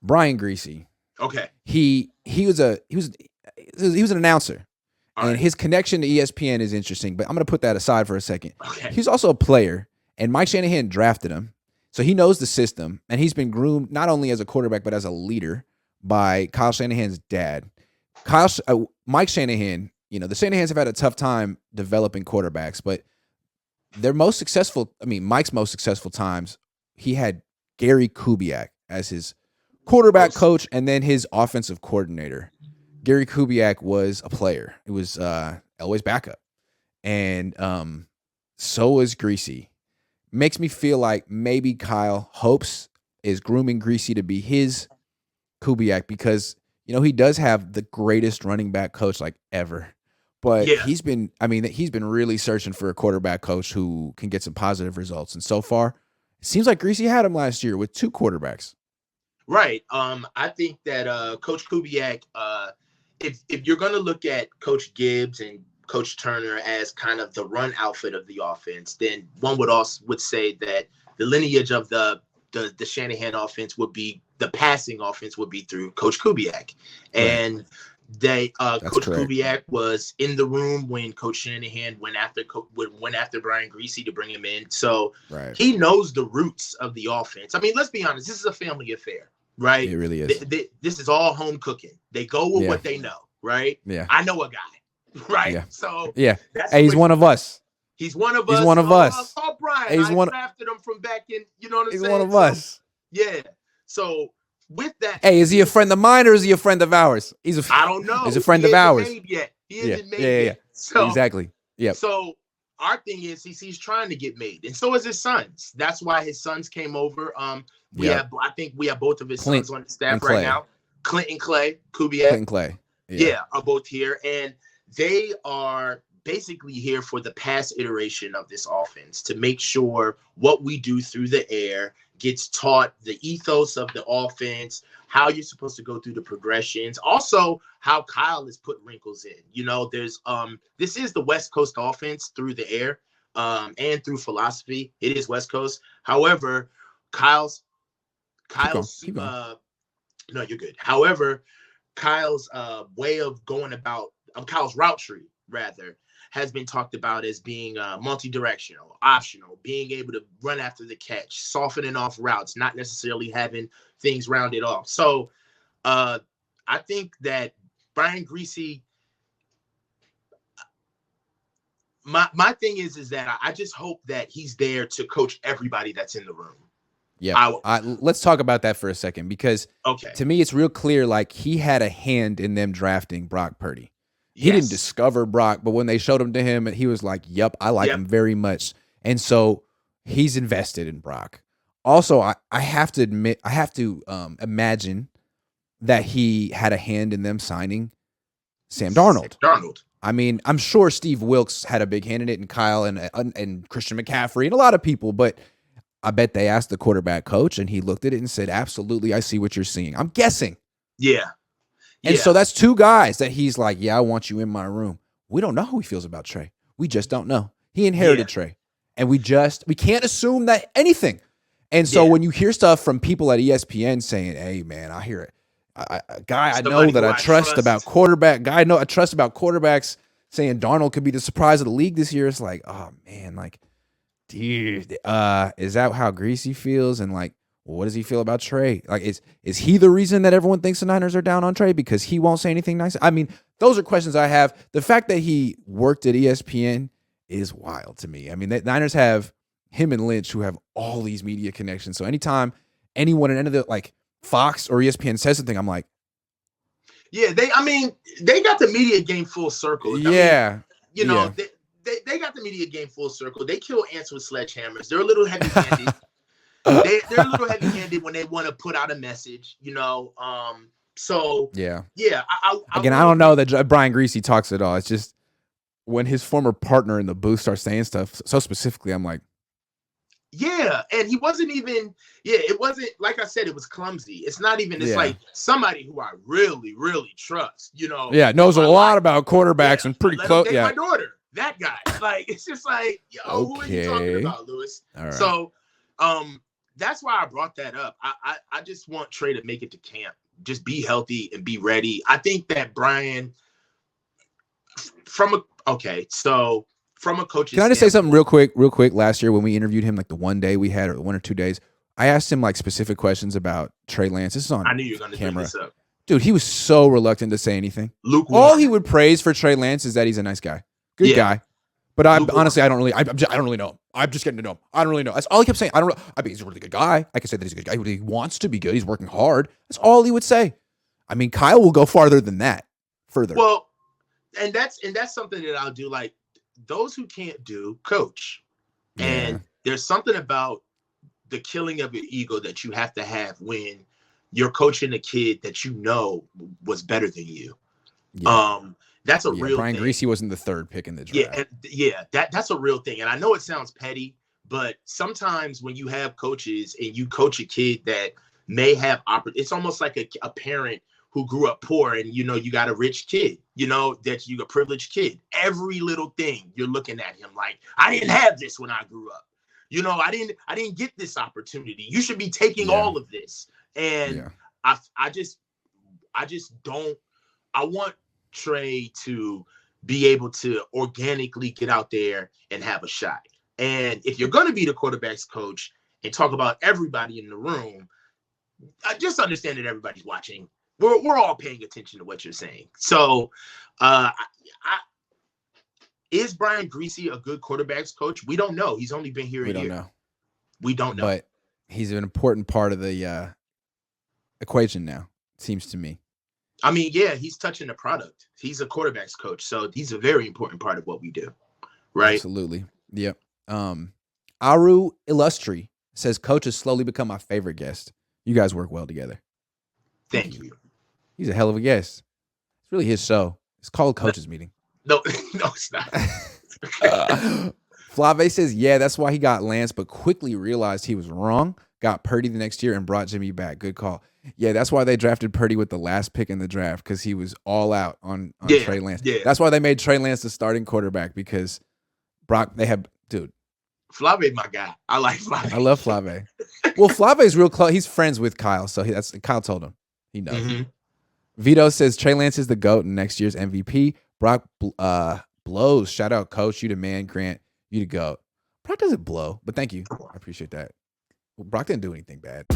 Brian Griese. Okay. He was an announcer, All and right. his connection to ESPN is interesting. But I'm going to put that aside for a second. Okay. He's also a player, and Mike Shanahan drafted him, so he knows the system, and he's been groomed not only as a quarterback but as a leader by Kyle Shanahan's dad. Mike Shanahan. The Shanahans have had a tough time developing quarterbacks, but their most successful. I mean, Mike's most successful times, he had Gary Kubiak as his quarterback coach and then his offensive coordinator. Gary Kubiak was a player. It was Elway's backup. And so was Griese. Makes me feel like maybe Kyle hopes is grooming Griese to be his Kubiak because, he does have the greatest running back coach like ever. But Yeah. he's been really searching for a quarterback coach who can get some positive results. And so far, it seems like Griese had him last year with 2 quarterbacks. Right. I think that Coach Kubiak, if you're going to look at Coach Gibbs and Coach Turner as kind of the run outfit of the offense, then one would say that the lineage of the Shanahan offense would be the passing offense would be through Coach Kubiak, and Coach correct. Kubiak was in the room when Coach Shanahan went after Brian Griese to bring him in, so he knows the roots of the offense. I mean, let's be honest, this is a family affair. Right. It really is. This is all home cooking. They go with what they know. Right. Yeah. I know a guy. Right. Yeah. So hey, he's one of us. He's one of us. He's one of us. Oh, Brian. I drafted him from back in. You know what I'm saying? He's one of us. Yeah. So with that. Hey, is he a friend of mine or is he a friend of ours? I don't know. He's a friend of ours. He isn't made yet. Yeah. So, exactly. Yeah. So our thing is he's trying to get made, and so is his sons. That's why his sons came over. I think we have both of his sons on the staff right now. Clint and Clay, Kubiak. Clint and Clay. Yeah, are both here, and they are basically here for the past iteration of this offense to make sure what we do through the air gets taught, the ethos of the offense, how you're supposed to go through the progressions, also how Kyle has put wrinkles in. There's this is the West Coast offense through the air and through philosophy. It is West Coast. However, Kyle's no, you're good. However, Kyle's way of going about Kyle's route tree rather has been talked about as being multi-directional, optional, being able to run after the catch, softening off routes, not necessarily having things rounded off. So I think that Brian Griese, my thing is that I just hope that he's there to coach everybody that's in the room. Yeah, let's talk about that for a second because to me it's real clear like he had a hand in them drafting Brock Purdy. He didn't discover Brock, but when they showed him to him, he was like, "Yep, I like him very much," and so he's invested in Brock. Also, I have to admit, I have to imagine that he had a hand in them signing Sam Darnold. I mean, I'm sure Steve Wilkes had a big hand in it, and Kyle and Christian McCaffrey and a lot of people, but I bet they asked the quarterback coach and he looked at it and said, absolutely, I see what you're seeing. I'm guessing. Yeah. And so that's 2 guys that he's like, yeah, I want you in my room. We don't know how he feels about Trey. We just don't know. He inherited Trey. And we can't assume that anything. And so when you hear stuff from people at ESPN saying, hey, man, I hear it. A guy I know that I trust about quarterback, guy I know I trust about quarterbacks saying Darnold could be the surprise of the league this year. It's like, oh, man, like, dude, is that how Griese feels? And like, what does he feel about Trey? Like, is he the reason that everyone thinks the Niners are down on Trey because he won't say anything nice? I mean, those are questions I have. The fact that he worked at ESPN is wild to me. I mean, the Niners have him and Lynch who have all these media connections. So anytime anyone at any of the like Fox or ESPN says something, I'm like, yeah, they got the media game full circle. Yeah. They got the media game full circle. They kill ants with sledgehammers. They're a little heavy-handed. They're a little heavy-handed when they want to put out a message, So yeah. I don't know that Brian Griese talks at all. It's just when his former partner in the booth starts saying stuff so specifically, I'm like, yeah, and he wasn't even. Yeah, it wasn't like I said. It was clumsy. It's not even. It's like somebody who I really, really trust. Yeah, knows a lot about quarterbacks and pretty close. Yeah, my daughter. That guy. Like, it's just like, yo, who are you talking about, Lewis? All right. So, that's why I brought that up. I just want Trey to make it to camp. Just be healthy and be ready. I think that Brian, from a coach's Can I just say something real quick? Last year when we interviewed him, like the one day we had, or 1 or 2 days, I asked him like specific questions about Trey Lance. This is on I knew you were going to bring camera. this up. Dude, he was so reluctant to say anything. All he would praise for Trey Lance is that he's a nice guy. Good guy. But honestly, I don't really know him. I'm just getting to know him. I don't really know. That's all he kept saying. I mean, he's a really good guy. I can say that he's a good guy. He wants to be good. He's working hard. That's all he would say. I mean, Kyle will go farther than that. Further. Well, and that's something that I'll do. Like, those who can't do, coach. Yeah. And there's something about the killing of your ego that you have to have when you're coaching a kid that you know was better than you. Yeah. That's a real Brian thing. Griese wasn't the third pick in the draft. That's a real thing. And I know it sounds petty, but sometimes when you have coaches and you coach a kid that may have it's almost like a parent who grew up poor and, you know, you got a rich kid, you know, that you a privileged kid. Every little thing you're looking at him like, I didn't have this when I grew up. You know, I didn't get this opportunity. You should be taking all of this. And I just don't. I want Trey to be able to organically get out there and have a shot. And if you're going to be the quarterback's coach and talk about everybody in the room, I just understand that everybody's watching. We're all paying attention to what you're saying. So, is Brian Griese a good quarterback's coach? We don't know. He's only been here a year. We don't know. But he's an important part of the equation now, it seems to me. I mean, yeah, he's touching the product. He's a quarterback's coach, so he's a very important part of what we do, right? Absolutely. Yep. Aru Illustri says, Coach has slowly become my favorite guest. You guys work well together. Thank you. He's a hell of a guest. It's really his show. It's called Coach's Meeting. No, it's not. Flave says, yeah, that's why he got Lance, but quickly realized he was wrong. Got Purdy the next year and brought Jimmy back. Good call. Yeah, that's why they drafted Purdy with the last pick in the draft, because he was all out on Trey Lance. Yeah. That's why they made Trey Lance the starting quarterback, because dude. Flave, my guy. I like Flave. I love Flave. Well, Flave's real close. He's friends with Kyle, so Kyle told him. He knows. Mm-hmm. Vito says Trey Lance is the GOAT and next year's MVP. Brock blows. Shout out, Coach. You the man, Grant. You the GOAT. Brock doesn't blow, but thank you. I appreciate that. Well, Brock didn't do anything bad.